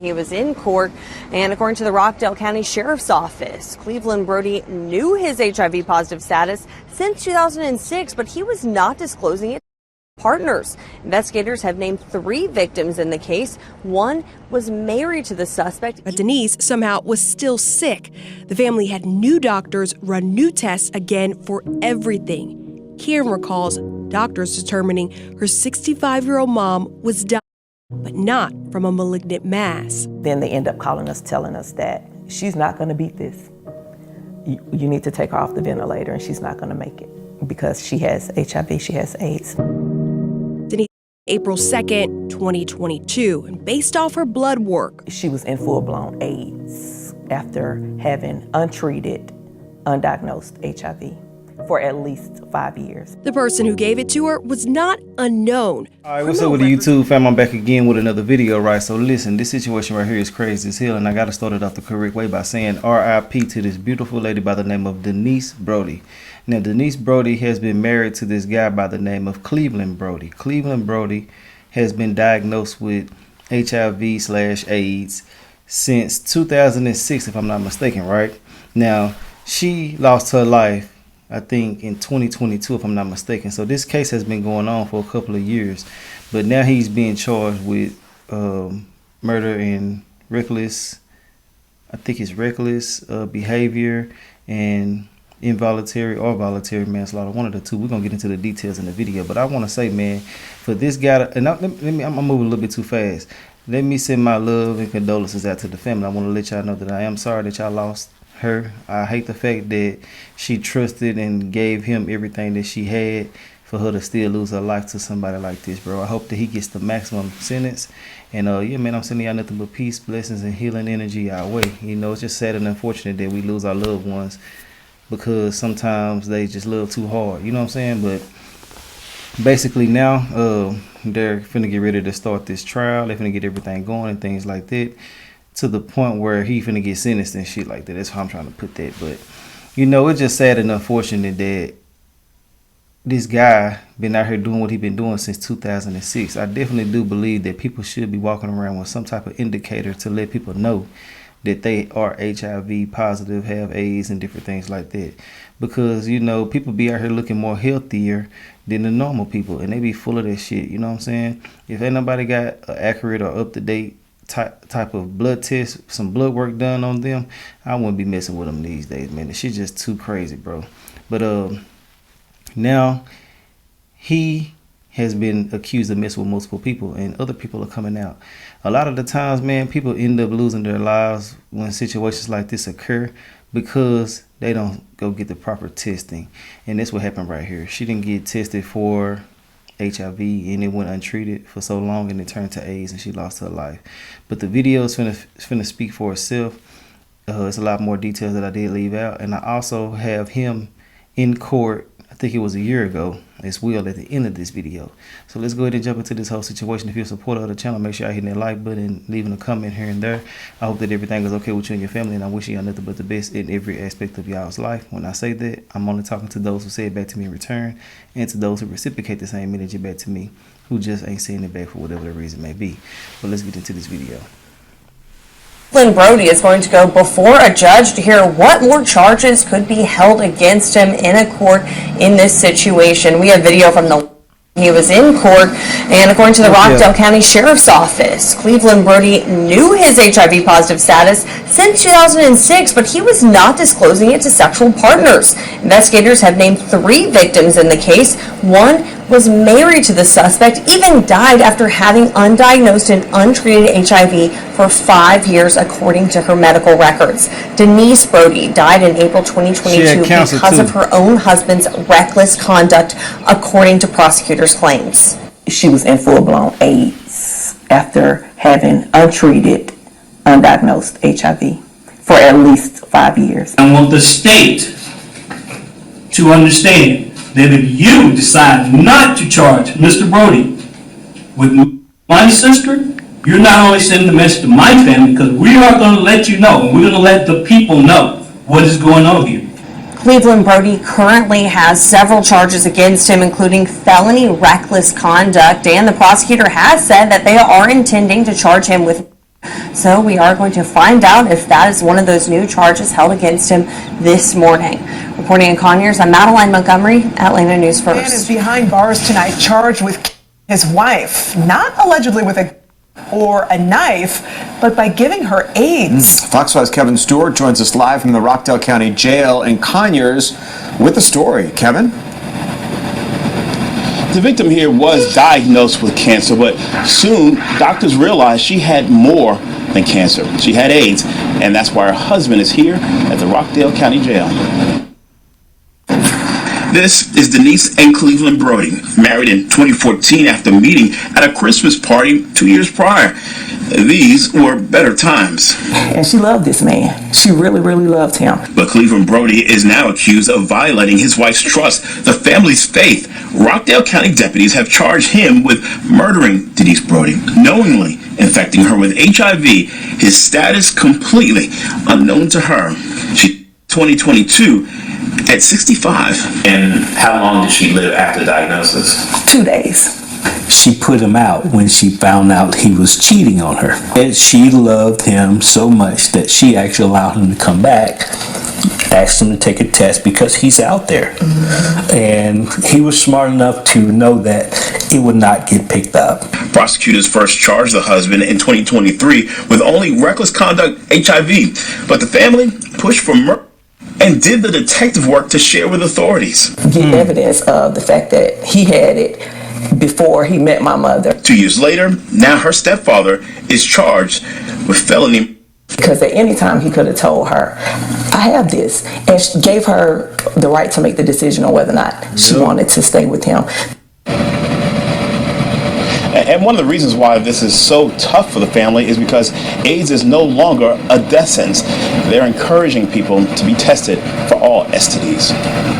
He was in court, and according to the Rockdale County Sheriff's Office, Cleveland Brody knew his HIV positive status since 2006, but he was not disclosing it to partners. Investigators have named 3 victims in the case. One was married to the suspect. But Denise somehow was still sick. The family had new doctors run new tests again for everything. Karen recalls doctors determining her 65-year-old mom was dying, but not from a malignant mass. Then they end up calling us, telling us that she's not going to beat this. You need to take her off the ventilator, and she's not going to make it because she has HIV, she has AIDS. Denise, April 2nd, 2022, and based off her blood work, she was in full-blown AIDS after having untreated, undiagnosed HIV for at least 5 years. The person who gave it to her was not unknown. All right, what's up with the YouTube fam? I'm back again with another video, right? So listen, this situation right here is crazy as hell, and I gotta start it off the correct way by saying RIP to this beautiful lady by the name of Denise Brody. Now, Denise Brody has been married to this guy by the name of Cleveland Brody. Cleveland Brody has been diagnosed with HIV/AIDS since 2006, if I'm not mistaken, right? Now, she lost her life, I think, in 2022, if I'm not mistaken. So this case has been going on for a couple of years, but now he's being charged with murder and reckless, I think it's reckless behavior and involuntary or voluntary manslaughter, one of the two. We're gonna get into the details in the video, but I want to say, man, for this guy to, and I'm moving a little bit too fast. Let me send my love and condolences out to the family. I want to let y'all know that I am sorry that y'all lost her. I hate the fact that she trusted and gave him everything that she had for her to still lose her life to somebody like this, bro. I hope that he gets the maximum sentence. And yeah, man, I'm sending y'all nothing but peace, blessings, and healing energy our way. You know, it's just sad and unfortunate that we lose our loved ones because sometimes they just love too hard. You know what I'm saying? But basically now they're finna get ready to start this trial. They're finna get everything going and things like that, to the point where he finna get sentenced and shit like that. That's how I'm trying to put that. But, you know, it's just sad and unfortunate that this guy been out here doing what he been doing since 2006. I definitely do believe that people should be walking around with some type of indicator to let people know that they are HIV positive, have AIDS, and different things like that. Because, you know, people be out here looking more healthier than the normal people, and they be full of that shit. You know what I'm saying? If ain't nobody got an accurate or up-to-date type of blood test, some blood work done on them, I wouldn't be messing with them these days, man. The shit's just too crazy, bro. But now he has been accused of messing with multiple people, and other people are coming out. A lot of the times, man, people end up losing their lives when situations like this occur because they don't go get the proper testing. And that's what happened right here. She didn't get tested for HIV, and it went untreated for so long, and it turned to AIDS, and she lost her life. But the video is finna speak for itself. It's a lot more details that I did leave out, and I also have him in court. I think it was a year ago as well at the end of this video. So let's go ahead and jump into this whole situation. If you're a supporter of the channel, make sure you're hitting that like button and leaving a comment here and there. I hope that everything is okay with you and your family, and I wish you nothing but the best in every aspect of y'all's life. When I say that, I'm only talking to those who say it back to me in return, and to those who reciprocate the same energy back to me, who just ain't saying it back for whatever the reason may be. But let's get into this video. Cleveland Brody is going to go before a judge to hear what more charges could be held against him in a court in this situation. We have video from he was in court, and according to the Rockdale County Sheriff's Office, Cleveland Brody knew his HIV positive status since 2006, but he was not disclosing it to sexual partners. Investigators have named 3 victims in the case. One was married to the suspect, even died after having undiagnosed and untreated HIV for 5 years, according to her medical records. Denise Brody died in April 2022 because of her own husband's reckless conduct, according to prosecutors' claims. She was in full-blown AIDS after having untreated, undiagnosed HIV for at least 5 years. I want the state to understand that if you decide not to charge Mr. Brody with my sister, you're not only sending a message to my family, because we are going to let you know, and we're going to let the people know what is going on here. Cleveland Brody currently has several charges against him, including felony reckless conduct, and the prosecutor has said that they are intending to charge him with So we are going to find out if that is one of those new charges held against him this morning. Reporting in Conyers, I'm Madeline Montgomery, Atlanta News Man is First. behind bars tonight, charged with his wife, not allegedly with a or a knife, but by giving her AIDS. Fox 5's Kevin Stewart joins us live from the Rockdale County Jail in Conyers with the story. Kevin? The victim here was diagnosed with cancer, but soon doctors realized she had more than cancer. She had AIDS, and that's why her husband is here at the Rockdale County Jail. This is Denise and Cleveland Brody, married in 2014 after meeting at a Christmas party 2 years prior. These were better times. And she loved this man. She really, really loved him. But Cleveland Brody is now accused of violating his wife's trust, the family's faith. Rockdale County deputies have charged him with murdering Denise Brody, knowingly infecting her with HIV, his status completely unknown to her. She 2022 at 65. And how long did she live after the diagnosis? 2 days. She put him out when she found out he was cheating on her. And she loved him so much that she actually allowed him to come back, asked him to take a test because he's out there. And he was smart enough to know that it would not get picked up. Prosecutors first charged the husband in 2023 with only reckless conduct HIV, but the family pushed for murder and did the detective work to share with authorities. Get evidence of the fact that he had it before he met my mother. 2 years later, now her stepfather is charged with felony. Because at any time he could have told her, I have this, and she gave her the right to make the decision on whether or not she wanted to stay with him. And one of the reasons why this is so tough for the family is because AIDS is no longer a death sentence. They're encouraging people to be tested for all STDs.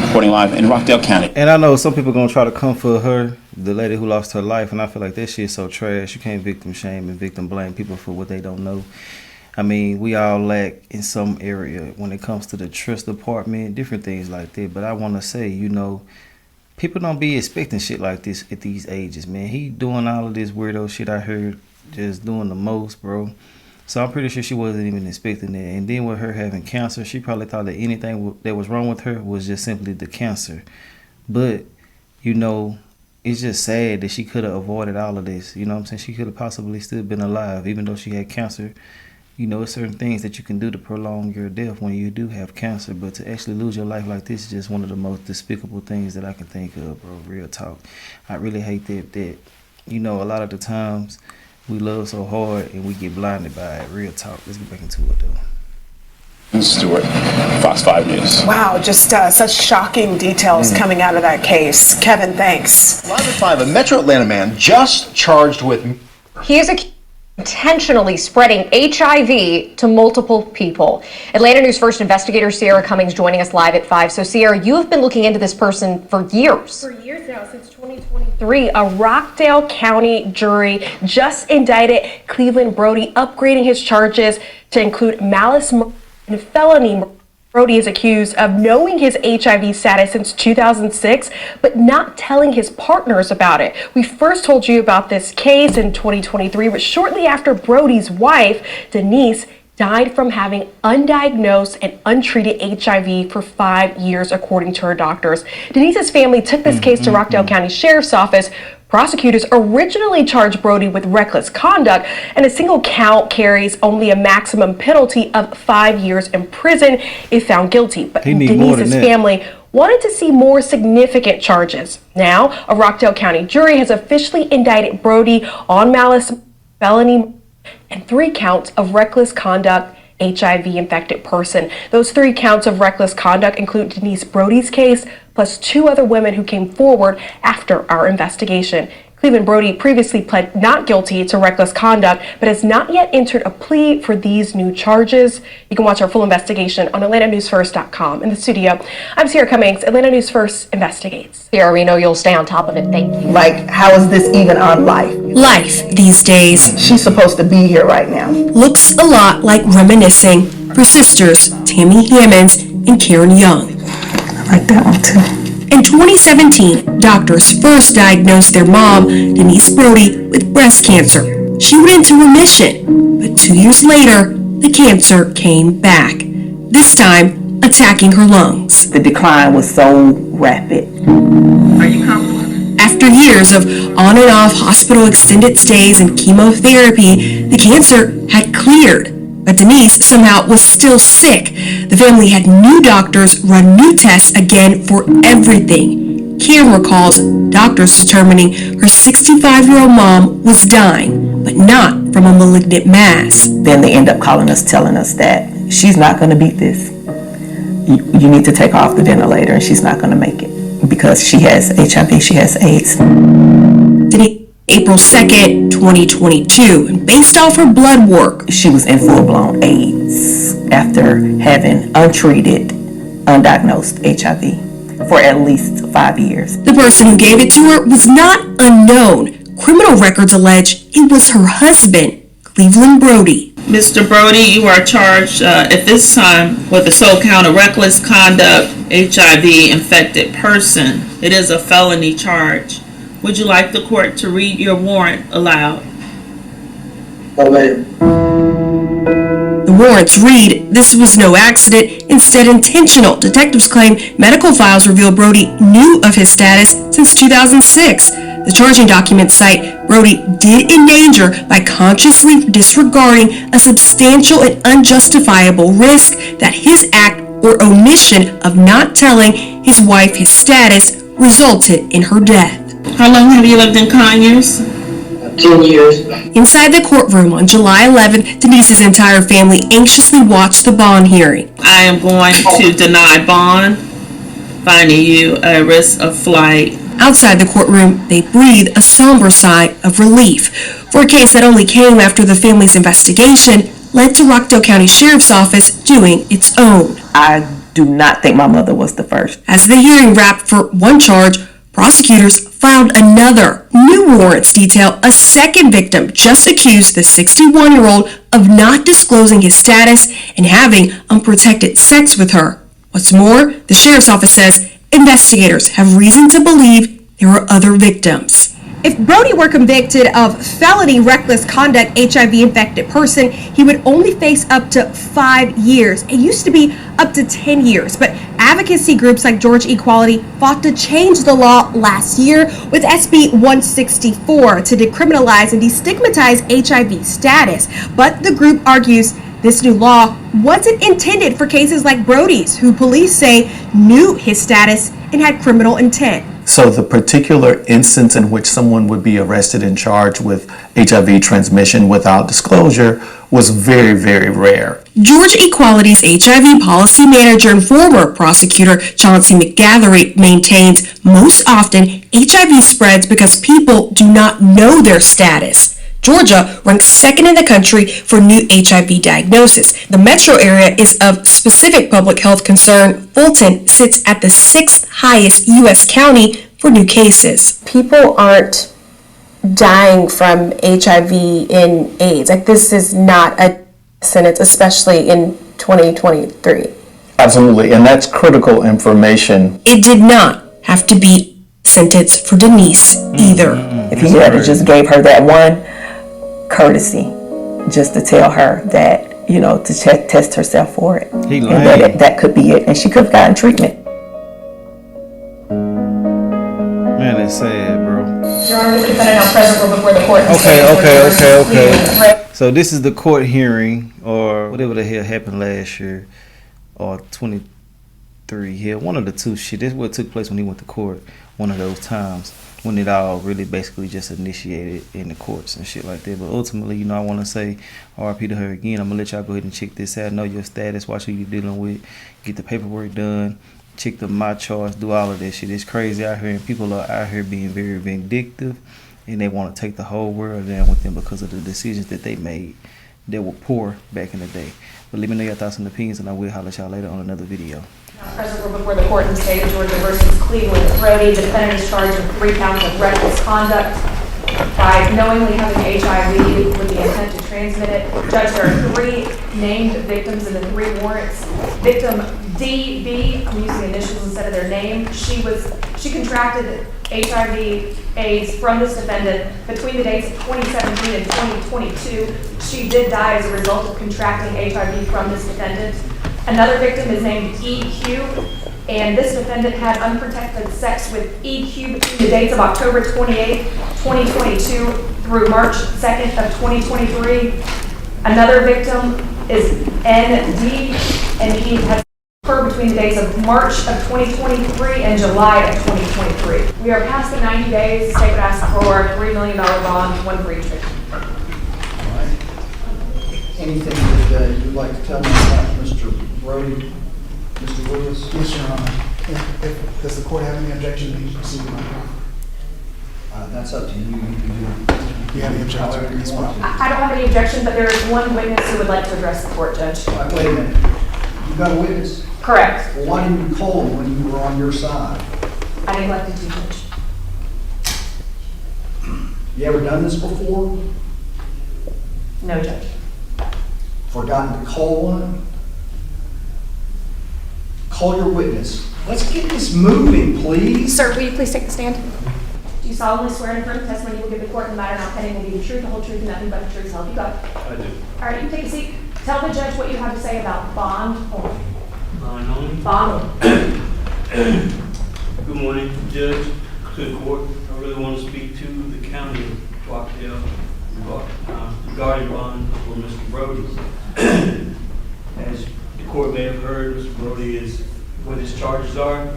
Reporting live in Rockdale County. And I know some people gonna try to come for her, the lady who lost her life, and I feel like that shit is so trash. You can't victim shame and victim blame people for what they don't know. I mean, we all lack in some area when it comes to the trust department, different things like that. But I want to say, you know, people don't be expecting shit like this at these ages, man. He doing all of this weirdo shit I heard, just doing the most, bro. So I'm pretty sure she wasn't even expecting that. And then with her having cancer, she probably thought that anything that was wrong with her was just simply the cancer. But, you know, it's just sad that she could have avoided all of this. You know what I'm saying? She could have possibly still been alive, even though she had cancer. You know, it's certain things that you can do to prolong your death when you do have cancer, but to actually lose your life like this is just one of the most despicable things that I can think of, bro. Real talk. I really hate that, you know, a lot of the times we love so hard and we get blinded by it. Real talk. Let's get back into it, though. Stewart, Fox 5 News. Wow, just such shocking details coming out of that case. Kevin, thanks. Live at 5, a Metro Atlanta man just charged with... He is intentionally spreading HIV to multiple people. Atlanta News First investigator Sierra Cummings joining us live at 5. So Sierra, you have been looking into this person for years. For years now, since 2023. A Rockdale County jury just indicted Cleveland Brody, upgrading his charges to include malice and felony murder. Brody is accused of knowing his HIV status since 2006, but not telling his partners about it. We first told you about this case in 2023, but shortly after Brody's wife, Denise, died from having undiagnosed and untreated HIV for 5 years, according to her doctors. Denise's family took this case to Rockdale County Sheriff's Office. Prosecutors originally charged Brody with reckless conduct, and a single count carries only a maximum penalty of 5 years in prison if found guilty. But Denise's family wanted to see more significant charges. Now, a Rockdale County jury has officially indicted Brody on malice, felony, and 3 counts of reckless conduct, HIV-infected person. Those 3 counts of reckless conduct include Denise Brody's case, plus 2 other women who came forward after our investigation. Cleveland Brody previously pled not guilty to reckless conduct, but has not yet entered a plea for these new charges. You can watch our full investigation on AtlantaNewsFirst.com. In the studio, I'm Sierra Cummings. Atlanta News First investigates. Sierra, we know you'll stay on top of it. Thank you. Like, how is this even on life? Life these days She's supposed to be here right now. looks a lot like reminiscing for sisters Tammy Hammonds and Karen Young. I like that one too. In 2017, doctors first diagnosed their mom, Denise Brody, with breast cancer. she went into remission, but 2 years later, the cancer came back, this time attacking her lungs. The decline was so rapid. Are you comfortable? After years of on and off hospital extended stays and chemotherapy, the cancer had cleared. But Denise somehow was still sick. The family had new doctors run new tests again for everything. Karen recalls doctors determining her 65-year-old mom was dying, but not from a malignant mass. Then they end up calling us, telling us that she's not going to beat this. You need to take her off the ventilator, and she's not going to make it because she has HIV, she has AIDS. April 2nd, 2022, and based off her blood work, she was in full-blown AIDS after having untreated, undiagnosed HIV for at least 5 years. The person who gave it to her was not unknown. Criminal records allege it was her husband, Cleveland Brody. Mr. Brody, you are charged at this time with the sole count of reckless conduct, HIV-infected person. It is a felony charge. Would you like the court to read your warrant aloud? The warrants read, this was no accident, instead intentional. Detectives claim medical files reveal Brody knew of his status since 2006. The charging documents cite Brody did endanger by consciously disregarding a substantial and unjustifiable risk that his act or omission of not telling his wife his status resulted in her death. How long have you lived in Conyers? 10 years. Inside the courtroom on July 11th, Denise's entire family anxiously watched the bond hearing. I am going to deny bond, finding you a risk of flight. Outside the courtroom, they breathe a somber sigh of relief for a case that only came after the family's investigation led to Rockdale County Sheriff's Office doing its own. I do not think my mother was the first. As the hearing wrapped for one charge, prosecutors filed another. New warrants detail a second victim just accused the 61-year-old of not disclosing his status and having unprotected sex with her. What's more, the sheriff's office says investigators have reason to believe there are other victims. If Brody were convicted of felony reckless conduct HIV-infected person, he would only face up to 5 years. It used to be up to 10 years, but advocacy groups like Georgia Equality fought to change the law last year with SB 164 to decriminalize and destigmatize HIV status. But the group argues this new law wasn't intended for cases like Brody's, who police say knew his status and had criminal intent. So the particular instance in which someone would be arrested and charged with HIV transmission without disclosure was very, very rare. Georgia Equality's HIV policy manager and former prosecutor Chauncey McGathery maintains most often HIV spreads because people do not know their status. Georgia ranks second in the country for new HIV diagnosis. The metro area is of specific public health concern. Fulton sits at the 6th highest U.S. county for new cases. People aren't dying from HIV and AIDS. Like, this is not a sentence, especially in 2023. Absolutely, and that's critical information. It did not have to be a sentence for Denise either. If he had just gave her that one courtesy, just to tell her that, you know, to test herself for it, and that could be it, and she could have gotten treatment. Man, that's sad, bro. Your Honor, the defendant now present before the court. Okay. So this is the court hearing, or whatever the hell happened last year, or 23 here. One of the two shit. This is what took place when he went to court. One of those times when it all really basically just initiated in the courts and shit like that. But ultimately, you know, I want to say RIP to her again. I'm going to let y'all go ahead and check this out. Know your status, watch who you're dealing with, get the paperwork done, check the my charge, do all of that shit. It's crazy out here, and people are out here being very vindictive, and they want to take the whole world down with them because of the decisions that they made that were poor back in the day. But let me know your thoughts and opinions, and I will holler at y'all later on another video. Present before the court in the state of Georgia versus Cleveland Brody. The defendant is charged with 3 counts of reckless conduct by knowingly having HIV with the intent to transfer transmitted. Judge, there are 3 named victims in the 3 warrants. Victim DB, I'm using initials instead of their name. She contracted HIV/AIDS from this defendant between the dates of 2017 and 2022. She did die as a result of contracting HIV from this defendant. Another victim is named EQ, and this defendant had unprotected sex with EQ between the dates of October 28, 2022 through March 2nd of 2023. Another victim is ND, and he has occurred between the dates of March of 2023 and July of 2023. We are past the 90 days. The state would ask for a $3 million bond, 1 for each victim. Anything that you'd like to tell me about Mr. Brody, Mr. Lewis? Yes, Your Honor. Does the court have any objection to me proceeding my trial? That's up to you. Do you have any objection? I don't have any objection, but there is one witness who would like to address the court, Judge. All right, wait a minute. You got a witness? Correct. Well, why didn't you call him when you were on your side? I neglected to, Judge. You ever done this before? No, Judge. Forgotten to call one? Call your witness. Let's get this moving, please. Sir, will you please take the stand? Do you solemnly swear in affirmative testimony you will give the court in the matter now pending will be the truth, the whole truth, and nothing but the truth, so help you God? I do. All right, you take a seat. Tell the judge what you have to say about bond only. Bond only? Bond only. Good morning, Judge, to the court. I really want to speak to the county of Rockdale regarding bond for Mr. Brody. As the court may have heard, Mr. Brody is what his charges are.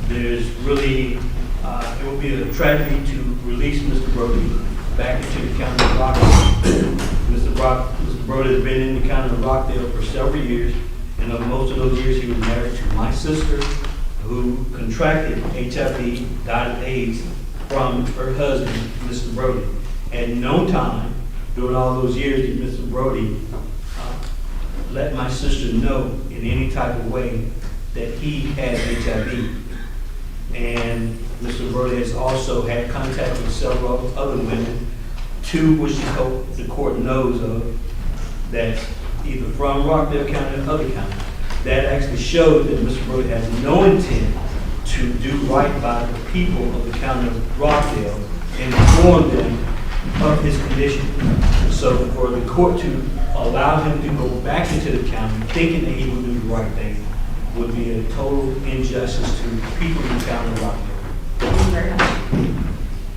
There's really, it will be a tragedy to release Mr. Brody back into the county of Rockdale. Mr. Brody has been in the county of Rockdale for several years, and of most of those years he was married to my sister, who contracted HIV, died of AIDS, from her husband, Mr. Brody. At no time during all those years did Mr. Brody let my sister know in any type of way that he had HIV. And Mr. Brody has also had contact with several other women, 2 which the court knows of, that's either from Rockdale County or other counties. That actually shows that Mr. Brody has no intent to do right by the people of the county of Rockdale and inform them of his condition. So for the court to allow him to go back into the county thinking that he would do the right thing would be a total injustice to the people in the county of Rockdale. Thank you very much.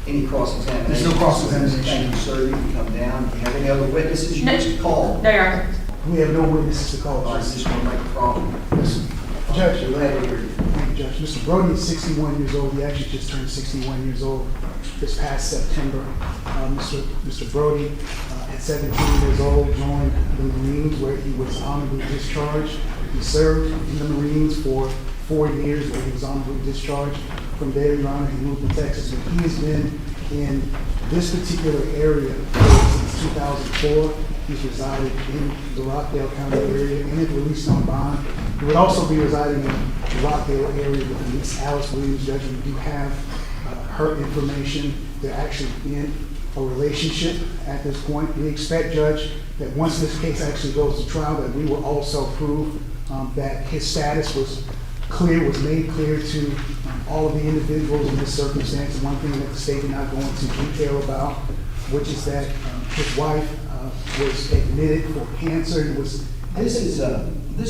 Any cross-examination? There's no cross-examination. Thank you, sir. You can come down. Do you have any other witnesses you wish to call? No, Your Honor. We have no witnesses to call. I just want to make a problem. Listen, Judge, You're glad to hear you. thank you, Judge. Mr. Brody is 61 years old. He actually just turned 61 years old this past September. Mr. Brody, at 17 years old, joined the Marines where he was honorably discharged. He served in the Marines for 4 years where he was honorably discharged. From there, Your Honor, he moved to Texas. And he has been in this particular area since 2004. He's resided in the Rockdale County area and is released on bond. He would also be residing in the Rockdale area with Miss Alice Williams. Judge, we do have her information. They're actually in a relationship at this point. We expect, Judge, that once this case actually goes to trial, that we will also prove that his status was made clear to all of the individuals in this circumstance. One thing that the state did not go into detail about, which is that his wife was admitted for cancer and was. This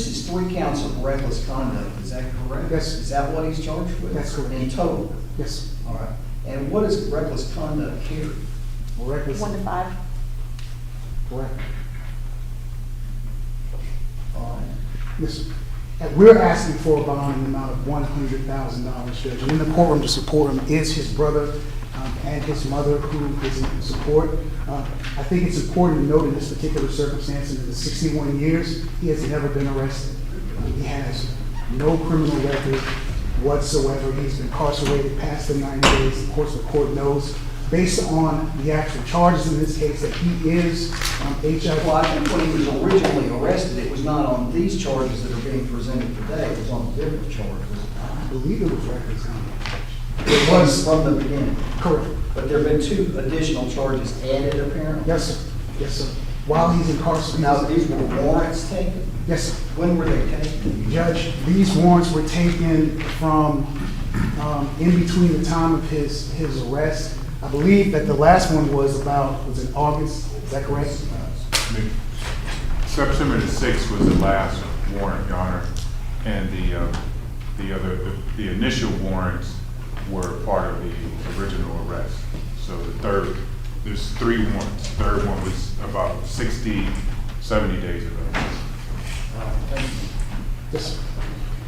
is 3 counts of reckless conduct. Is that correct? Yes. Is that what he's charged with? That's correct. In total? Yes. All right. And what is reckless conduct here? Reckless. 1 to 5. Correct. All right. Yes. And we're asking for a bond in the amount of $100,000, Judge. And in the courtroom to support him is his brother and his mother, who is in support. I think it's important to note in this particular circumstance, in the 61 years, he has never been arrested. He has no criminal record whatsoever. He's been incarcerated past the 90 days. Of course, the court knows, based on the actual charges in this case, that he is HIV. Well, I think when he was originally arrested, it was not on these charges that are being presented today. It was on different charges. I believe it was reckless conduct. It was from the beginning. Correct. But there have been 2 additional charges added, apparently. Yes, sir. Yes, sir. while he's incarcerated. Now, these were warrants taken? Yes, sir. When were they taken? Judge, these warrants were taken from in between the time of his arrest. I believe that the last one was in August, is that correct? September the 6th was the last warrant, Your Honor, and the initial warrants were part of the original arrest. So there's 3 warrants. The third one was about 60, 70 days ago. Yes, sir.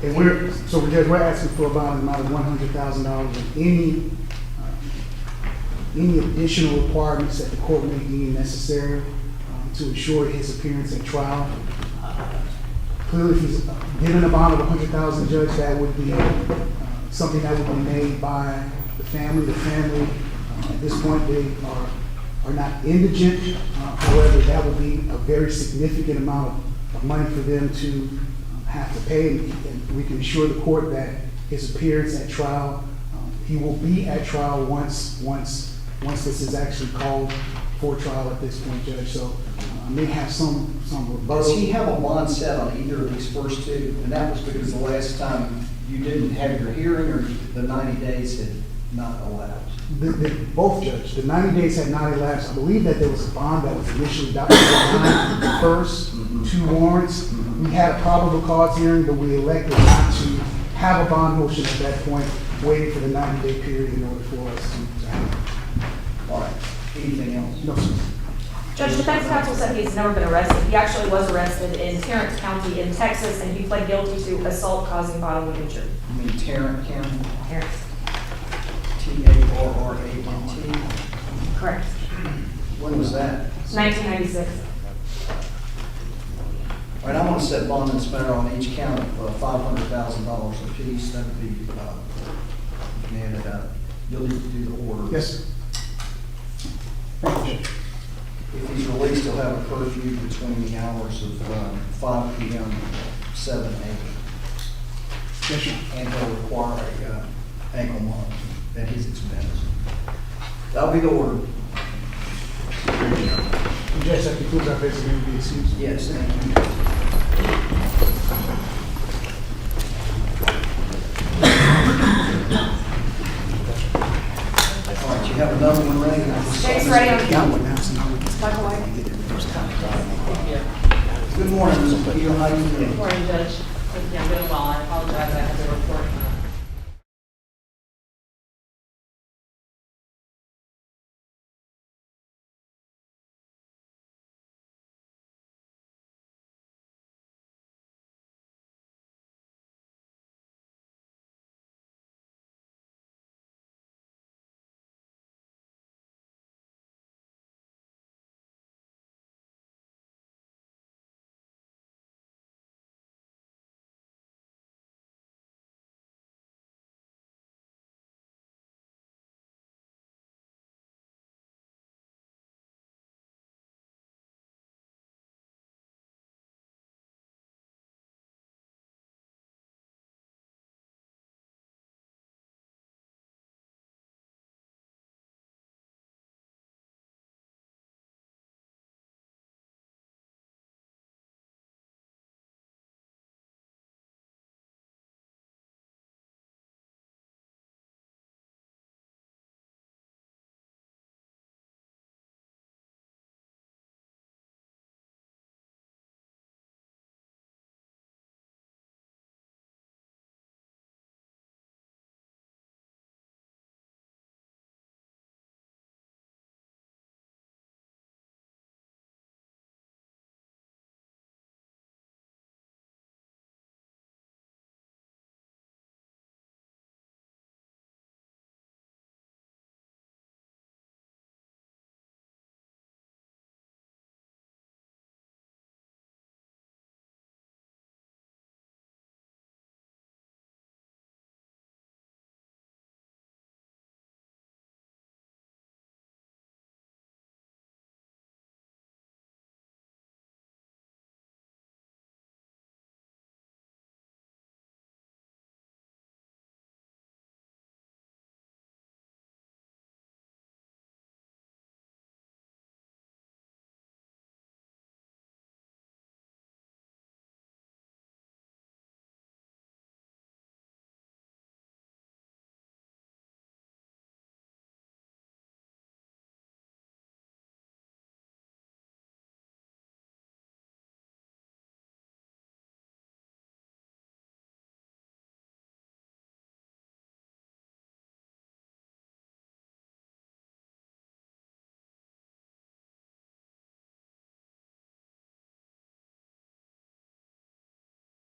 And we're asking for about an amount of $100,000 and any additional requirements that the court may deem necessary to ensure his appearance at trial. Clearly, if he's given a bond of $100,000, Judge, that would be something that would be made by the family. The family, at this point, they are not indigent. However, that would be a very significant amount of money for them to have to pay. And we can assure the court that his appearance at trial, he will be at trial once this is actually called for trial at this point, Judge. So I may have some rebuttal. Does he have a bond set on either of these first 2? And that was because the last time you didn't have your hearing, or the 90 days had not elapsed? Both, Judge. The 90 days had not elapsed. I believe that there was a bond that was initially adopted on the first 2 warrants. We had a probable cause hearing, but we elected not to have a bond motion at that point, waiting for the 90-day period in order for us to have it. All right. Anything else? No, sir. Judge, defense counsel said he's never been arrested. He actually was arrested in Tarrant County in Texas, and he pled guilty to assault causing bodily injury. You mean Tarrant County? Tarrant. Tarrant. Correct. When was that? 1996. All right, I'm going to set bond and spender on each count of $500,000 apiece. That would be, and you'll need to do the order. Yes, sir. If he's released, he'll have a curfew between the hours of 5 p.m. and 7 a.m. Yes, sir. And he'll require a ankle monitor at his expense. That'll be the order. Judge, that concludes our business. May we be excused? Yes, thank you. All right, you have another one ready? Jake's ready on the Good morning, Mr. Peter. How you doing? Good morning, Judge. Yeah, I'm doing well. I apologize. I had to report